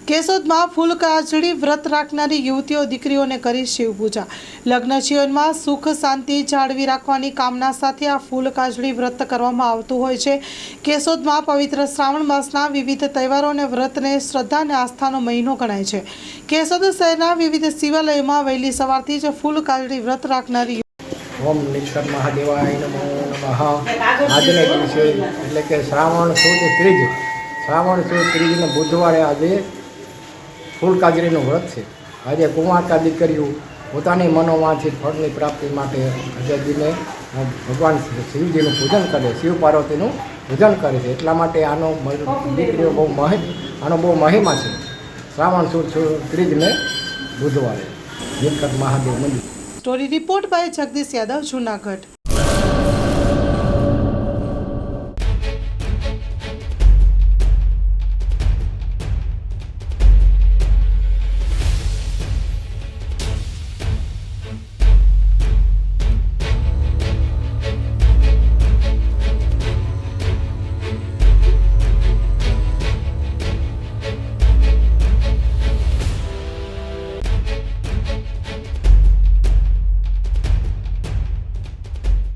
કેશોદમાં ફૂલકાજળી વ્રત રાખનારી યુવતીઓ દીકરીઓને કરી શિવપૂજા। લગ્ન જીવનમાં સુખ શાંતિ જાળવી રાખવાની કામના સાથે આ ફૂલકાજળી વ્રત કરવામાં આવતું હોય છે। કેશોદમાં પવિત્ર શ્રાવણ માસના વિવિધ તહેવારો અને વ્રતને શ્રદ્ધા અને આસ્થાનો મહિનો ગણાય છે। કેશોદ શહેરના વિવિધ શિવાલયોમાં વહેલી સવારથી જ ફૂલકાજળી વ્રત રાખનારી ઓમ નિષ્કર મહાદેવાય નમો નમઃ। આજને દિવસે એટલે કે શ્રાવણ સુદ ત્રીજ, શ્રાવણ સુદ ત્રીજને બુધવારે આજે ફૂલકાજળીનું વ્રત છે। આજે કુંવારકા દીકરીઓ પોતાની મનોવાંછિત ફળની પ્રાપ્તિ માટે આજે દિને ભગવાન શિવજીનું પૂજન કરે, શિવ પાર્વતીનું પૂજન કરે છે। એટલા માટે દીકરીઓ આનો બહુ મહિમા છે। શ્રાવણ સુદ ત્રીજને બુધવારે નિષ્કર મહાદેવ મંદિર। Story report by Jagdish Yadav, Junagadh.